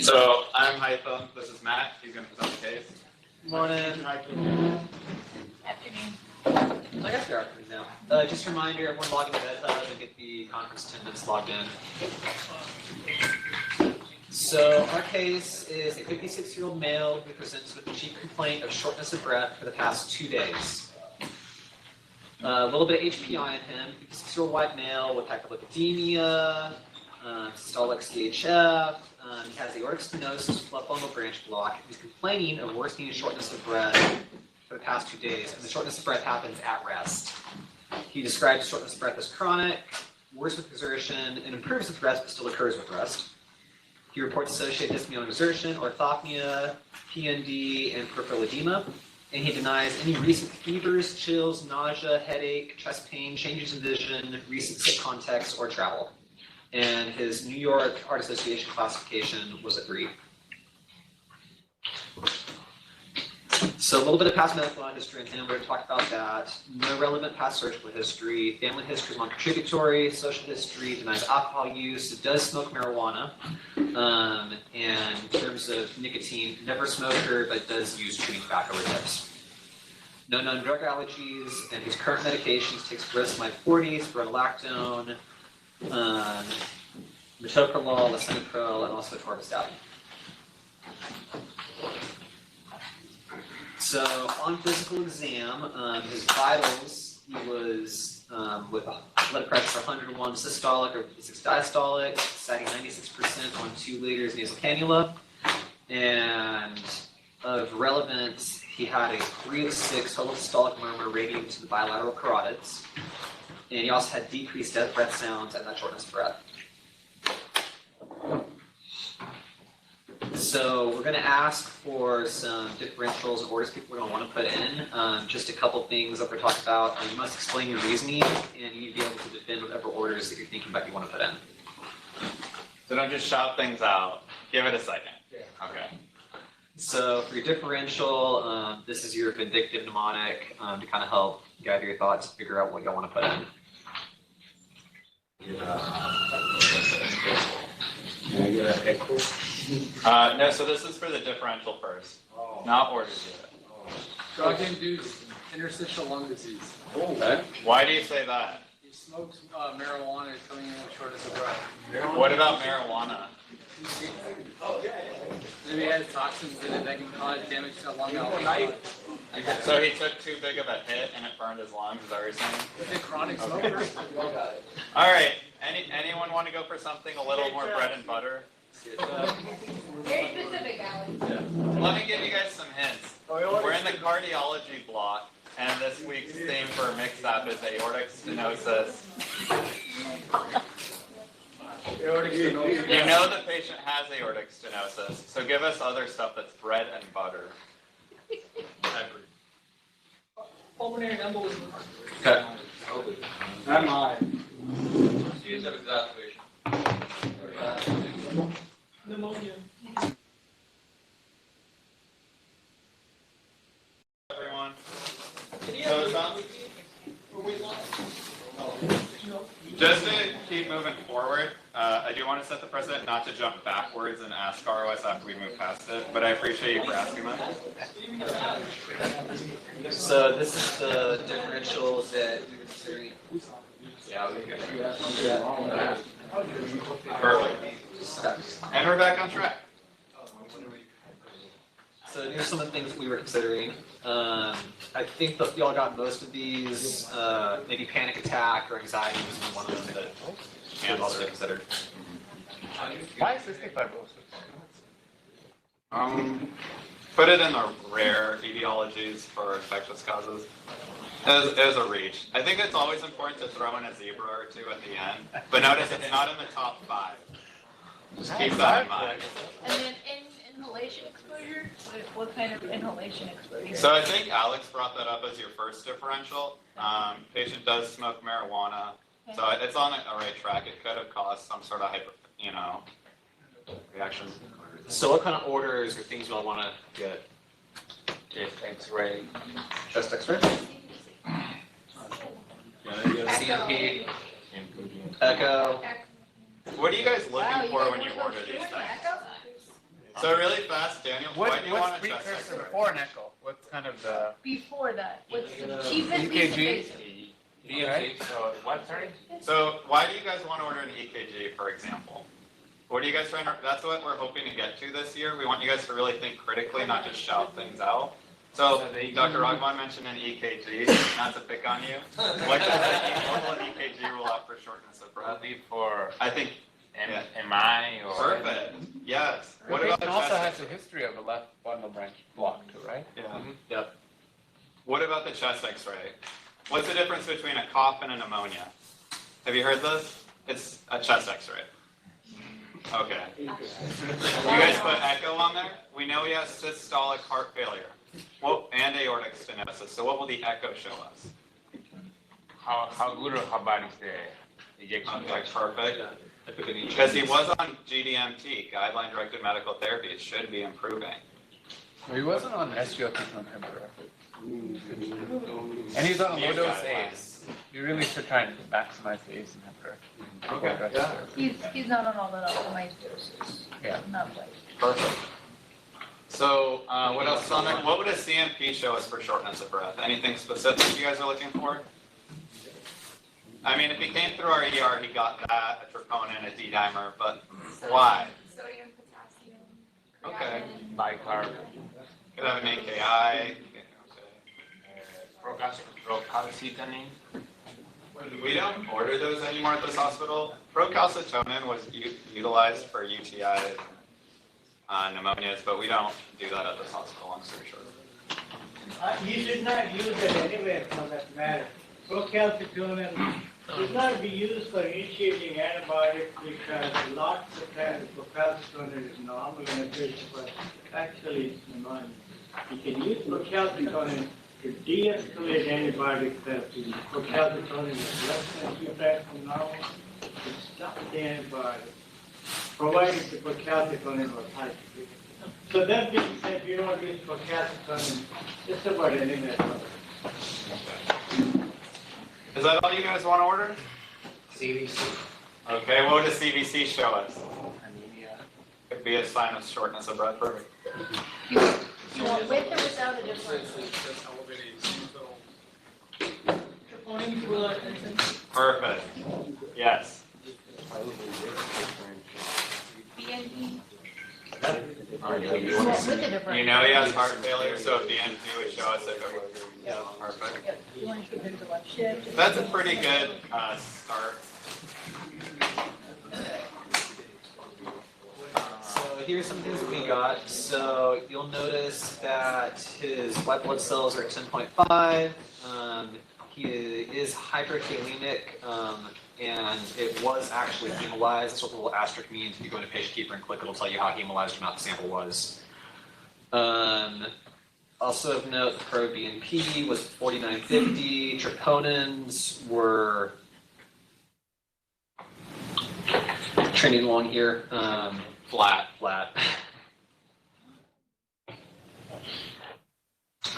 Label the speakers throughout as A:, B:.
A: So I'm Hytham. This is Matt. He's going to present the case.
B: Morning.
C: Afternoon.
B: I guess they're afternoon now. Just a reminder, everyone logging in to get the conference attendance logged in. So our case is a 56-year-old male who presents with a chief complaint of shortness of breath for the past 2 days. A little bit of HPI in him. 56-year-old white male with hyperlipidemia, systolic CHF. He has aortic stenosis, left bundle branch block. He's complaining of worsening shortness of breath for the past 2 days, and the shortness of breath happens at rest. He describes shortness of breath as chronic, worse with exertion, and improves with rest, but still occurs with rest. He reports associated dyspnea on exertion, orthopnea, PND, and peripheral edema, and he denies any recent fevers, chills, nausea, headache, chest pain, changes in vision, recent sick contacts, or travel. And his New York Heart Association classification was a 3. So a little bit of past medical history in him. We're going to talk about that. No relevant past surgical history. Family history is non-contributory. Social history denies alcohol use. It does smoke marijuana. And in terms of nicotine, never smoker, but does use chewing tobacco or tips. No known drug allergies, and his current medications takes furosemide 40, spironolactone, metoprolol, lisinopril, and also atorvastatin. So on physical exam, his vitals, he was with a blood pressure of 101 systolic or 56 diastolic, sitting 96% on 2 liters nasal cannula. And of relevance, he had a 3 of 6 total systolic murmur radiating to the bilateral carotids. And he also had decreased breath sounds and that shortness of breath. So we're going to ask for some differentials and orders people are going to want to put in. Just a couple things that we're talking about. You must explain your reasoning, and you need to be able to defend whatever orders that you're thinking about you want to put in.
A: So don't just shout things out. Give it a second.
C: Yeah.
A: Okay.
B: So for your differential, this is your vindictive mnemonic to kind of help gather your thoughts, figure out what you want to put in.
A: No, so this is for the differential first, not orders yet.
D: Drug-induced interstitial lung disease.
A: Okay. Why do you say that?
D: He smokes marijuana coming in with shortness of breath.
A: What about marijuana?
D: Maybe it has toxins in it that can cause damage to the lung alveoli.
A: So he took too big of a hit and it burned his lungs, is that what you're saying?
D: Is it chronic smoker?
A: All right, anyone want to go for something a little more bread and butter?
C: Very specific, Alex.
A: Let me give you guys some hints. We're in the cardiology block, and this week's theme for mix-up is aortic stenosis. You know the patient has aortic stenosis, so give us other stuff that's bread and butter.
D: Pulmonary embolism.
A: Okay.
D: Not mine.
E: Series of exacerbation.
D: Pneumonia.
A: Everyone. Just to keep moving forward, I do want to set the precedent not to jump backwards and ask ROS after we move past it, but I appreciate you for asking that.
B: So this is the differentials that we were considering.
A: Yeah, we can. Perfect. And we're back on track.
B: So here's some of the things that we were considering. I think that y'all got most of these. Maybe panic attack or anxiety was one of them that and also considered.
E: Why is cystic fibrosis?
A: Put it in the rare etiologies for infectious causes. As a reach. I think it's always important to throw in a zebra or 2 at the end, but notice it's not in the top 5. Just keep that in mind.
C: And then inhalation exposure? What kind of inhalation exposure?
A: So I think Alex brought that up as your first differential. Patient does smoke marijuana, so it's on a right track. It could have caused some sort of reaction.
B: So what kind of orders or things you all want to get?
E: X-ray.
B: Chest X-ray? CMP, echo.
A: What are you guys looking
C: Wow,
A: for
C: guys
A: when you
C: wanna go
A: order these
C: straight
A: things?
C: echo?
A: So really fast, Daniel, why do you want
E: What's
A: a chest
E: precursor
A: X-ray?
E: before an echo? What's kind of the
C: Before that, what's the cheapest, least
E: EKG?
C: invasive?
E: Okay, so what, sorry?
A: So why do you guys want to order an EKG, for example? What are you guys trying to, that's what we're hoping to get to this year. We want you guys to really think critically, not just shout things out. So Dr. Ragman mentioned an EKG, not to pick on you. What does an EKG rule out for shortness of breath?
E: Probably for
A: I think,
E: MI or.
A: perfect, yes.
E: What
A: What about the
E: also
A: chest
E: has a history of a left bundle branch block too, right?
A: Yeah.
B: Yep.
A: What about the chest X-ray? What's the difference between a cough and a pneumonia? Have you heard this? It's a chest X-ray. Okay. You guys put echo on there? We know he has systolic heart failure. Well, and aortic stenosis. So what will the echo show us?
E: How good or how bad is the ejection
A: Okay,
E: fraction?
A: perfect. Because he was on GDMT, guideline-directed medical therapy. It should be improving.
E: He wasn't on SGLT inhibitor. And he's on a low
A: These
E: dose
A: guidelines.
E: ACE. You really should try and maximize the ACE inhibitor.
A: Okay.
B: Yeah.
C: He's not on all that optimized doses.
E: Yeah.
C: Not like.
A: Perfect. So what else is on there? What would a CMP show us for shortness of breath? Anything specific you guys are looking for? I mean, if he came through our ER, he got that, a troponin, a D-dimer, but why?
C: Sodium, potassium.
A: Okay.
E: Bicarb.
A: Could have an AKI.
E: Procalcitonin.
A: We don't order those anymore at this hospital. Procalcitonin was utilized for UTI pneumonias, but we don't do that at this hospital, long story short.
F: You should not use it anywhere for that matter. Procalcitonin should not be used for initiating antibiotics because lots of times procalcitonin is normal in a patient, but actually it's pneumonia. You can use procalcitonin to de-escalate antibiotic therapy. Procalcitonin is less than 2 times from normal to stop the antibiotic, provided the procalcitonin was high. So that being said, you don't use procalcitonin just about anywhere.
A: Is that all you guys want to order?
B: CVC.
A: Okay, what would a CVC show us?
E: Anemia.
A: Could be a sign of shortness of breath. Perfect.
C: You want with or without a difference?
A: Perfect. Yes.
C: BNP?
A: Alright,
C: You want with a difference?
A: you know he has heart failure, so if the NP would show us if it was. Yeah, perfect.
C: Yep. You want to give to left shift?
A: That's a pretty good start.
B: So here's some things that we got. So you'll notice that his white blood cells are 10.5. He is hyperkalemic, and it was actually hemolyzed. That's what the little asterisk means. If you go into Patient Keeper and click, it'll tell you how hemolyzed or not the sample was. Also of note, the pro-BNP was 4950. Troponins were trending along here.
A: Flat.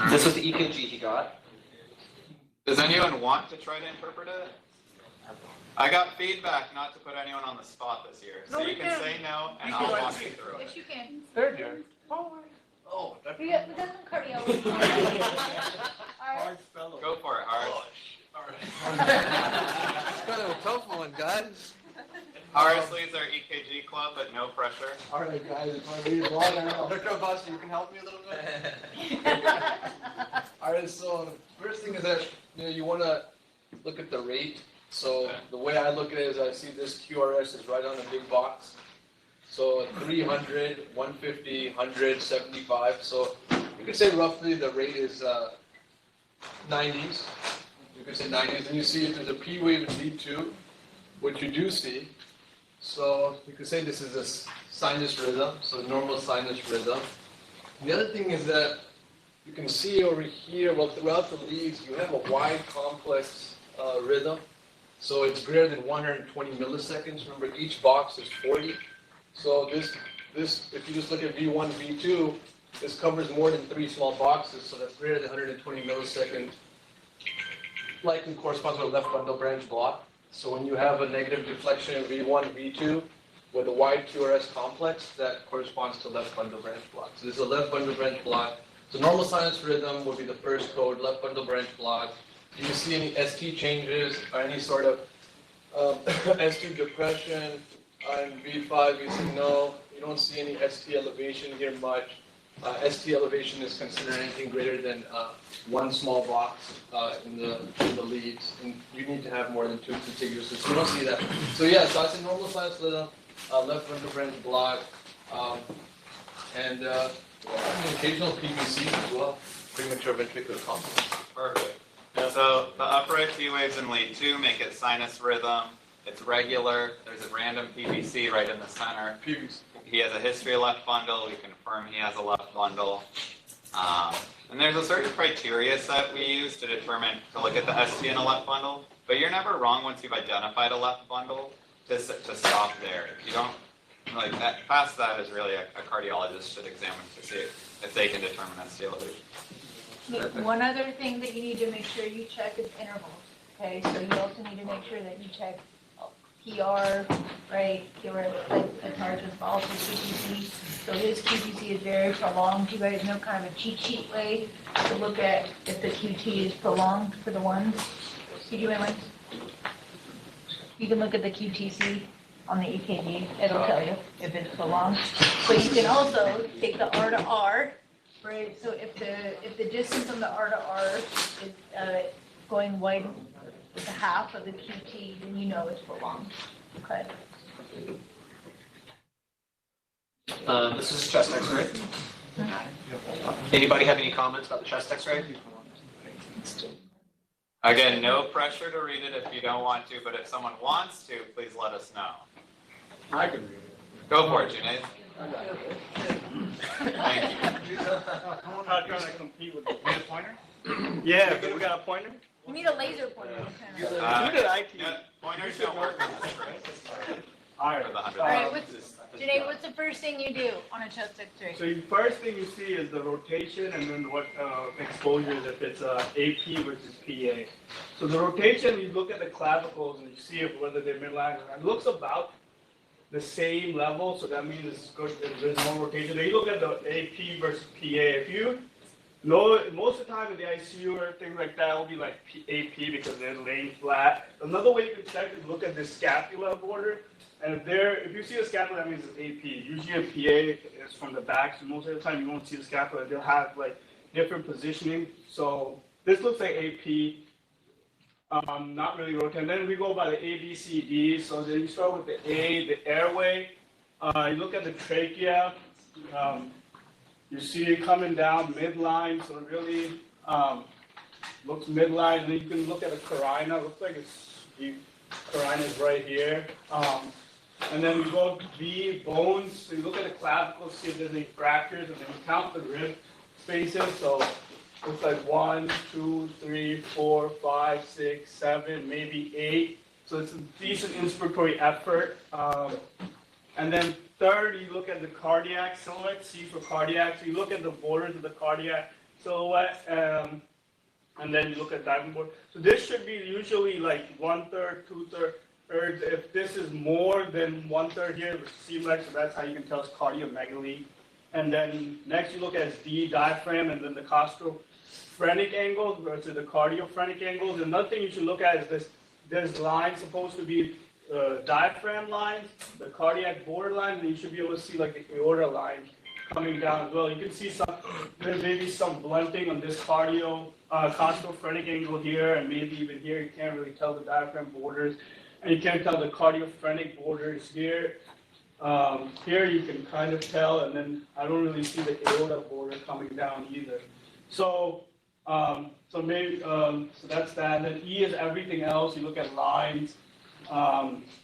B: This was the EKG he got.
A: Does anyone want to try to interpret it? I got feedback not to put anyone on the spot this year, so you can say no, and I'll walk you through
C: Yes,
A: it.
C: you can.
E: Third year.
C: We got some cardiology. Alright.
A: Go for it, Horace.
G: Kind of a tough one, guys.
A: Horace leads our EKG club, but no pressure.
G: All right, guys, if I read long enough. Dr. Abbasi, you can help me a little bit? All right, so the first thing is that you want to look at the rate. So the way I look at it is I see this QRS is right on a big box. So 300, 150, 100, 75. So you could say roughly the rate is 90s. You could say 90s. And you see if there's a P wave in V2, what you do see. So you could say this is a sinus rhythm, so normal sinus rhythm. The other thing is that you can see over here, well, throughout the leads, you have a wide complex rhythm. So it's greater than 120 milliseconds. Remember, each box is 40. So this, if you just look at V1, V2, this covers more than 3 small boxes. So that's greater than 120 milliseconds. Likely corresponds to a left bundle branch block. So when you have a negative deflection in V1, V2, with a wide QRS complex that corresponds to left bundle branch block. So this is a left bundle branch block. So normal sinus rhythm would be the first code, left bundle branch block. Do you see any ST changes or any sort of ST depression on V5? You say no. You don't see any ST elevation here much. ST elevation is considered anything greater than one small box in the leads, and you need to have more than 2 contiguous. So you don't see that. So yeah, so that's a normal sinus rhythm, left bundle branch block, and occasional PVC as well, premature ventricular complex.
A: Perfect. So the upright T waves in lead 2 make it sinus rhythm. It's regular. There's a random PVC right in the center.
G: PVC.
A: He has a history of left bundle. We confirm he has a left bundle. And there's a certain criteria set we use to look at the ST in a left bundle. But you're never wrong once you've identified a left bundle to stop there. You don't, like, past that is really a cardiologist should examine to see if they can determine ST elevation.
C: One other thing that you need to make sure you check is intervals, okay? So you also need to make sure that you check PR, right, like the target is also QTC. So his QTC is very prolonged. You guys know kind of a cheat sheet way to look at if the QT is prolonged for the ones. You do it, you can look at the QTC on the EKG. It'll tell you if it's prolonged. But you can also take the R to R, right? So if the distance from the R to R is going wide with a half of the QT, then you know it's prolonged. Okay.
B: This is chest X-ray. Anybody have any comments about the chest X-ray?
A: Again, no pressure to read it if you don't want to, but if someone wants to, please let us know.
F: I can read it.
A: Go for it, Junaid. Thank you.
F: I'm not trying to compete with the pointer. Yeah, but we got a pointer.
C: You need a laser pointer.
F: Who did I keep?
A: Yeah, pointers don't work on this, right?
F: All right.
A: For the 100.
C: All right, Janae, what's the first thing you do on a chest X-ray?
F: So the first thing you see is the rotation and then what exposure is if it's AP versus PA. So the rotation, you look at the clavicles and you see if whether they're midline. It looks about the same level, so that means it's good. There's no rotation. Then you look at the AP versus PA. If you know, most of the time in the ICU or things like that, it'll be like AP because they're laying flat. Another way you can check is look at the scapula border. And if you see a scapula, that means it's AP. Usually a PA is from the back, so most of the time you won't see the scapula. They'll have like different positioning. So this looks like AP, not really rotating. And then we go by the A, B, C, D. So then you start with the A, the airway. You look at the trachea. You see it coming down midline, so it really looks midline. And then you can look at the carina. It looks like the carina is right here. And then we go to B, bones. So you look at the clavicle, see if there's any fractures, and then we count the rib spaces. So it looks like 1, 2, 3, 4, 5, 6, 7, maybe 8. So it's a decent inspiratory effort. And then third, you look at the cardiac silhouette, C for cardiac. So you look at the borders of the cardiac silhouette, and then you look at diving board. So this should be usually like 1/3, 2/3. If this is more than 1/3 here, it's C-leg, so that's how you can tell it's cardiomegaly. And then next you look at D, diaphragm, and then the costophrenic angles versus the cardiophrenic angles. And another thing you should look at is this. There's lines supposed to be diaphragm lines, the cardiac border line, and you should be able to see like the aorta line coming down as well. You can see there may be some blunting on this costophrenic angle here, and maybe even here. You can't really tell the diaphragm borders. And you can't tell the cardiophrenic borders here. Here you can kind of tell, and then I don't really see the aorta border coming down either. So, so that's that. And then E is everything else. You look at lines,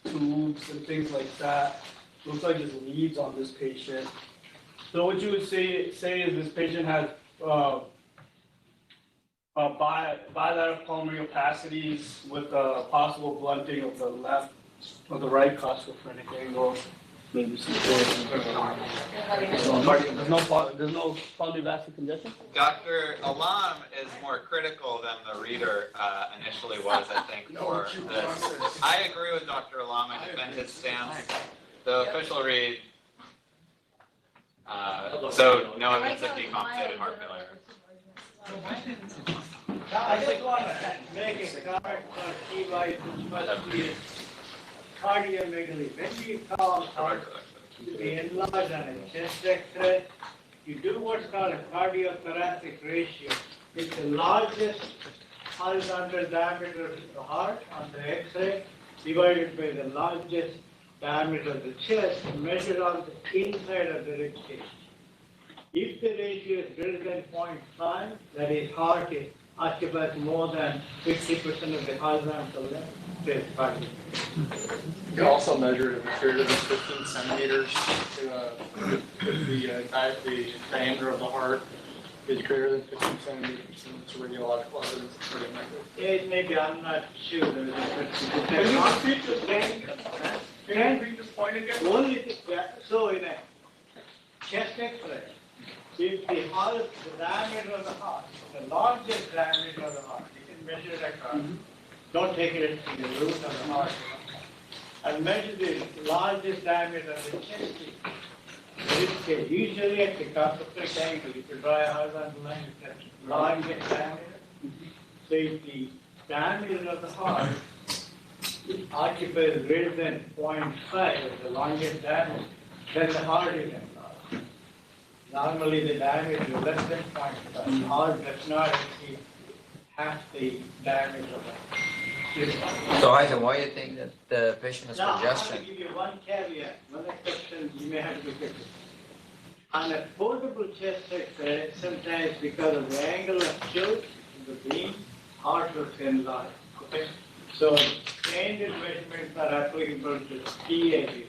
F: tubes, and things like that. Looks like there's leads on this patient. So what you would say is this patient has bilateral pulmonary opacities with possible blunting of the left or the right costophrenic angle. Maybe some there's no polyvascular congestion.
A: Dr. Alam is more critical than the reader initially was, I think, for this. I agree with Dr. Alam. I defend his stance. the official read, so no evidence of decompensated heart failure.
F: I just want to make a comment on TY, must be cardiomegaly. When you call heart to be enlarged on a chest X-ray, you do what's called a cardiothoracic ratio. It's the largest horizontal diameter of the heart on the X-ray divided by the largest diameter of the chest measured on the inside of the rib cage. If the ratio is greater than 0.5, that is heart occupies more than 50% of the horizontal length, it's cardiac.
G: You can also measure it if it's greater than 15 centimeters, if the diameter of the heart is greater than 15 centimeters, and it's radiological evidence for the method.
F: It may be, I'm not sure.
G: Can you repeat this point? Can you repeat this point again?
F: Only so in a chest X-ray, if the heart, the diameter of the heart, the largest diameter of the heart, you can measure that heart. Don't take it in the root of the heart. And measure the largest diameter of the chest. Usually at the concentric angle, if you draw a horizontal line, it's the largest diameter. So if the diameter of the heart occupies greater than 0.5 of the longest diameter, then the heart is enlarged. Normally the diameter is less than 0.5. The heart does not exceed half the diameter of the
H: So Isaac, why do you think that the patient has
F: Now, I want
H: congestion?
F: to give you one caveat, one exception you may have to fix it. On a portable chest X-ray, sometimes because of the angle of tilt of the beam, heart will enlarge. Okay? So standard measurements are applicable to PAD.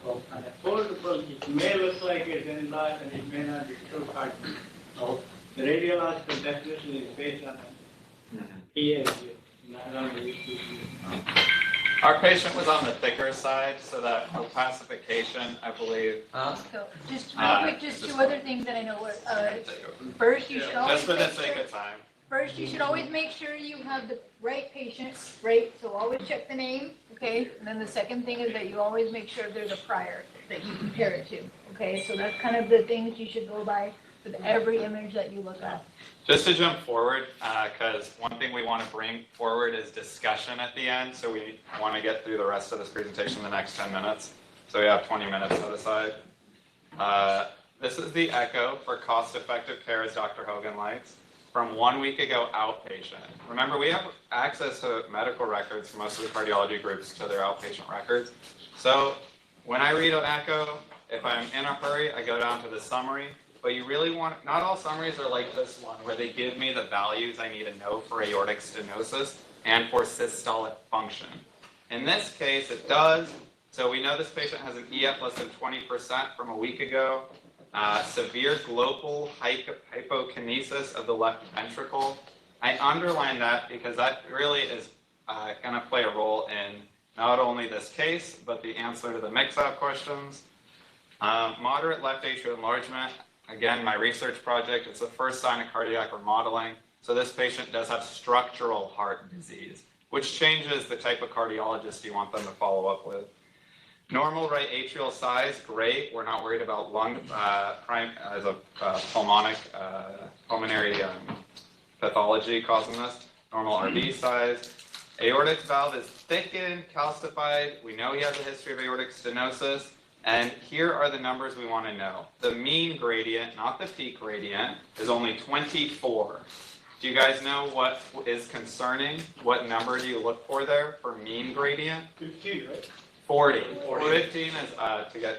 F: On a portable, it may look like it's enlarged and it may not be true heart. So the radiological definition is based on PAD, not on the ECG.
A: Our patient was on the thicker side, so that opacification, I believe.
C: So, just real quick, just two other things that I know were, first, you should always
A: Just for the
C: make
A: sake
C: sure,
A: of time.
C: first, you should always make sure you have the right patient, right? So always check the name, okay? And then the second thing is that you always make sure there's a prior that you compare it to, okay? So that's kind of the things you should go by with every image that you look at.
A: Just to jump forward, because one thing we want to bring forward is discussion at the end, so we want to get through the rest of this presentation in the next 10 minutes. So we have 20 minutes set aside. This is the echo for cost-effective care, as Dr. Hogan likes, from 1 week ago outpatient. Remember, we have access to medical records for most of the cardiology groups to their outpatient records. So when I read an echo, if I'm in a hurry, I go down to the summary. But you really want, not all summaries are like this one, where they give me the values I need to know for aortic stenosis and for systolic function. In this case, it does. So we know this patient has an EF less than 20% from a week ago, severe global hypokinesis of the left ventricle. I underline that because that really is going to play a role in not only this case, but the answer to the mix-up questions. Moderate left atrial enlargement. Again, my research project, it's the first sign of cardiac remodeling. So this patient does have structural heart disease, which changes the type of cardiologist you want them to follow up with. Normal right atrial size, great. We're not worried about lung as a pulmonary pathology causing this. Normal RV size. Aortic valve is thickened, calcified. We know he has a history of aortic stenosis. And here are the numbers we want to know. The mean gradient, not the peak gradient, is only 24. Do you guys know what is concerning? What number do you look for there for mean gradient?
F: 15, right?
A: 40. 15 is to get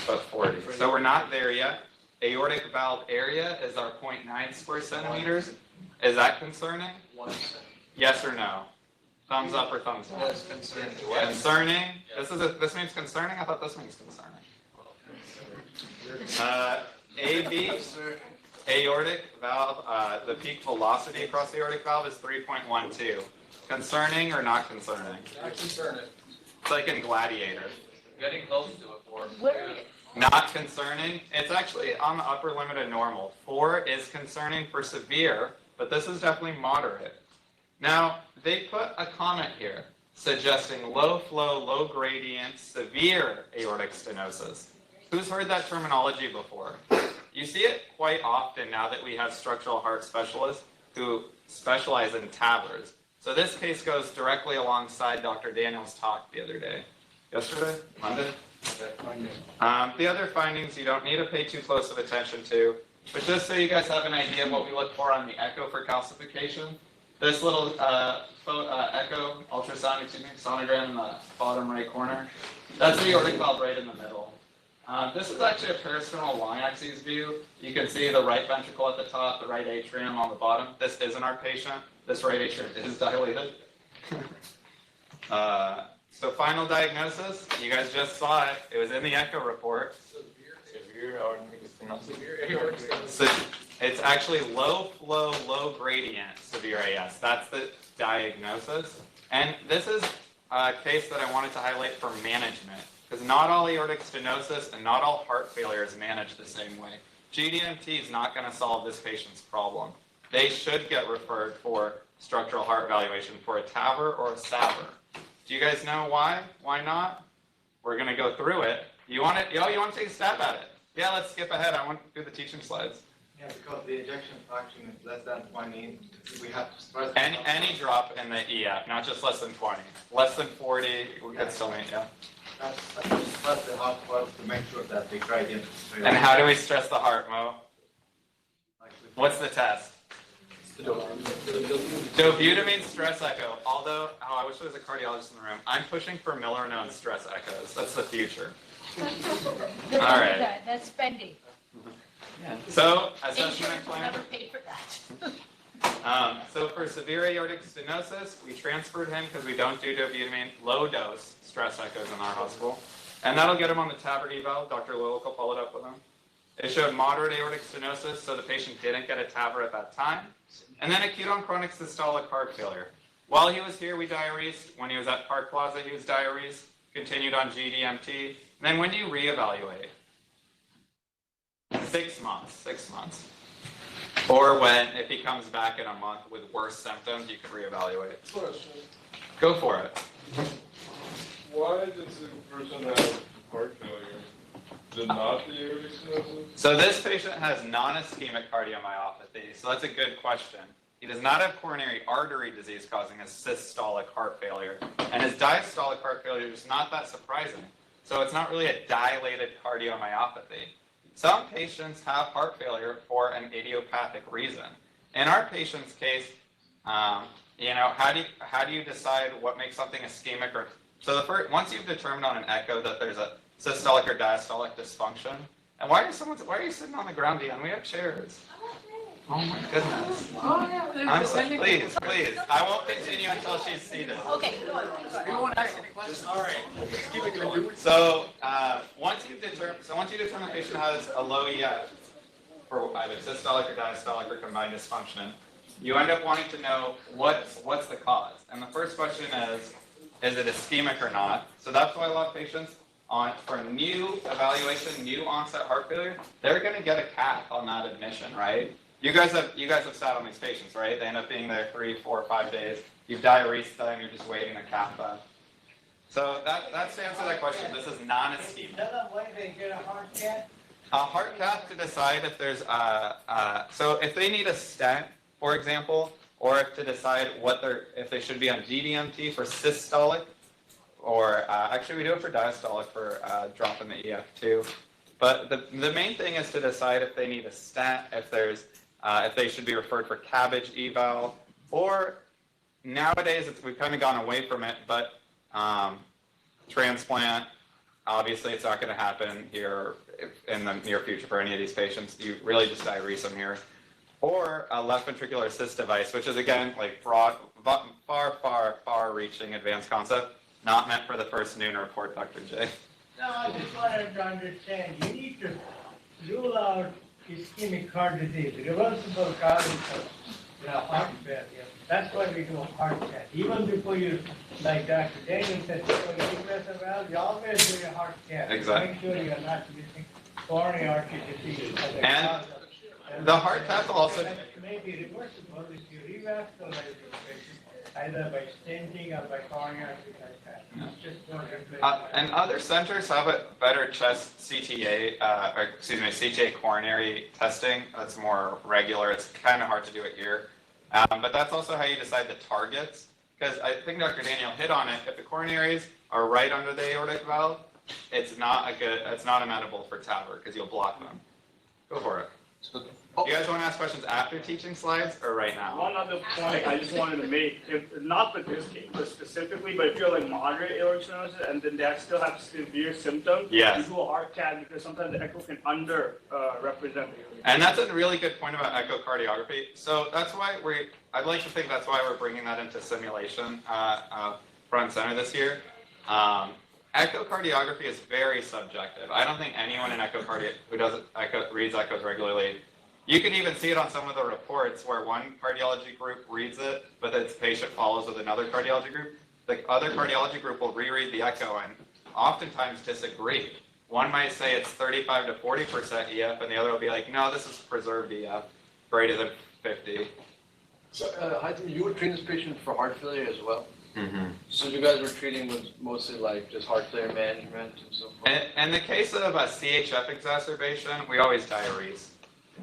A: but 40. So we're not there yet. Aortic valve area is our 0.9 square centimeters. Is that concerning?
G: 1 centimeter.
A: Yes or no? Thumbs up or thumbs down?
G: Yes, concerning.
A: Concerning? This means concerning? I thought this means concerning. AB, aortic valve, the peak velocity across the aortic valve is 3.12. Concerning or not concerning?
G: Not concerning.
A: It's like in Gladiator.
G: Getting close to it for.
A: Not concerning. It's actually on the upper limit of normal. 4 is concerning for severe, but this is definitely moderate. Now, they put a comment here. suggesting low flow, low gradient, severe aortic stenosis. Who's heard that terminology before? You see it quite often now that we have structural heart specialists who specialize in TAVRs. So this case goes directly alongside Dr. Daniel's talk the other day. Yesterday? Monday? The other findings you don't need to pay too close of attention to, but just so you guys have an idea of what we look for on the echo for calcification, this little echo ultrasound, sonogram in the bottom right corner, that's the aortic valve right in the middle. This is actually a peristernal y-axis view. You can see the right ventricle at the top, the right atrium on the bottom. This isn't our patient. This right atrium is dilated. So final diagnosis, you guys just saw it. It was in the echo report.
E: Severe aortic stenosis.
G: Severe aortic stenosis.
A: So it's actually low flow, low gradient severe AS. That's the diagnosis. And this is a case that I wanted to highlight for management, because not all aortic stenosis and not all heart failure is managed the same way. GDMT is not going to solve this patient's problem. They should get referred for structural heart evaluation for a TAVR or a SAVR. Do you guys know why? Why not? We're going to go through it. You want to take a stab at it? Yeah, let's skip ahead. I want to do the teaching slides.
I: Yeah, because the ejection fraction is less than 20, we have to stress.
A: Any drop in the EF, not just less than 20. Less than 40, we could still make, yeah.
I: That's stress the heart first to make sure that the gradient is straight.
A: And how do we stress the heart, Mo?
I: Like with-
A: What's the test? Dobutamine stress echo. Although, I wish there was a cardiologist in the room. I'm pushing for Miller-known stress echoes. That's the future. All right.
C: That's spending.
A: So,
C: Insurance
A: assessment
C: will
A: plan.
C: never pay for that.
A: So for severe aortic stenosis, we transferred him because we don't do dobutamine, low dose stress echoes in our hospital. And that'll get him on the TAVR eval. Dr. Lilico followed up with him. It showed moderate aortic stenosis, so the patient didn't get a TAVR at that time. And then acute on chronic systolic heart failure. While he was here, we diuresed. When he was at Park Plaza, he was diuresed. Continued on GDMT. And then when do you reevaluate? 6 months. 6 months. Or when, if he comes back in a month with worse symptoms, you can reevaluate.
G: Question.
A: Go for it.
J: Why does the person have heart failure? Did not the aortic stenosis?
A: So this patient has non-ischemic cardiomyopathy, so that's a good question. He does not have coronary artery disease causing a systolic heart failure, and his diastolic heart failure is not that surprising. So it's not really a dilated cardiomyopathy. Some patients have heart failure for an idiopathic reason. In our patient's case, how do you decide what makes something ischemic or so? Once you've determined on an echo that there's a systolic or diastolic dysfunction, and why are you sitting on the ground, Dion? We have chairs. Oh my goodness.
D: Oh, yeah.
A: I'm sorry. Please. I won't continue until she's seated.
C: Okay, go on.
D: You don't want to ask any questions? All right. Keep it going.
A: So once you determine the patient has a low EF for either systolic or diastolic or combined dysfunction, you end up wanting to know what's the cause. And the first question is it ischemic or not? So that's why a lot of patients for new evaluation, new onset heart failure, they're going to get a cath on that admission, right? You guys have sat on these patients, right? They end up being there 3, 4, 5 days. You've diuresed them. You're just waiting a cath done. So that's to answer that question. This is non-ischemic.
F: Tell them why they get a heart cath.
A: A heart cath to decide if there's so if they need a stent, for example, or to decide if they should be on GDMT for systolic, or actually we do it for diastolic for drop in the EF too. But the main thing is to decide if they need a stent, if they should be referred for cabbage eval, or nowadays we've kind of gone away from it, but transplant. Obviously, it's not going to happen here in the near future for any of these patients. You really just diurese them here. Or a left ventricular assist device, which is, again, like broad, far-reaching advanced concept, not meant for the first noon report, Dr. J.
F: No, I just wanted to understand, you need to rule out ischemic heart disease, reversible causes of heart failure. That's why we do a heart cath. Even before you, like Dr. Daniel said, before you press a valve, you always do your heart cath.
A: Exactly.
F: Make sure you're not missing coronary artery disease.
A: And the heart cath will also...
F: That may be reversible if you revascularize your patient either by stenting or by coronary artery bypass. It's just not replaced.
A: And other centers have a better chest CTA coronary testing. That's more regular. It's kind of hard to do it here. But that's also how you decide the targets. Because I think Dr. Daniel hit on it. If the coronaries are right under the aortic valve, it's not amenable for TAVR because you'll block them. Go for it. You guys want to ask questions after teaching slides or right now?
K: One other point I just wanted to make, not for this case specifically, but if you're like moderate aortic stenosis and then they still have severe symptoms,
A: Yes.
K: you do a heart cath because sometimes the echo can represent the aortic.
A: And that's a really good point about echocardiography. So that's why I'd like to think that's why we're bringing that into simulation front and center this year. Echocardiography is very subjective. I don't think anyone in echocardia who reads echoes regularly. You can even see it on some of the reports where one cardiology group reads it, but its patient follows with another cardiology group. The other cardiology group will reread the echo and oftentimes disagree. One might say it's 35 to 40% EF, and the other will be like, no, this is preserved EF, greater than 50.
G: So, you were treating this patient for heart failure as well?
A: Mm-hmm.
G: So you guys were treating was mostly like just heart failure management and so forth?
A: In the case of a CHF exacerbation, we always diurese.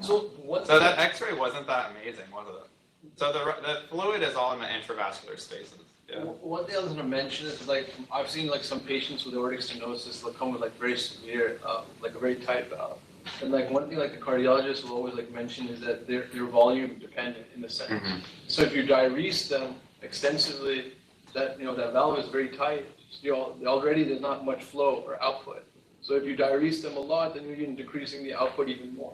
G: So
A: that X-ray wasn't that amazing, was it? So the fluid is all in the intravascular spaces. Yeah.
G: One thing I was going to mention is like I've seen like some patients with aortic stenosis they'll come with like very severe, like a very tight valve. And like one thing like the cardiologist will always like mention is that they're volume dependent in a sense.
A: Mm-hmm.
G: So if you diurese them extensively, that that valve is very tight. Already there's not much flow or output. So if you diurese them a lot, then you're decreasing the output even more.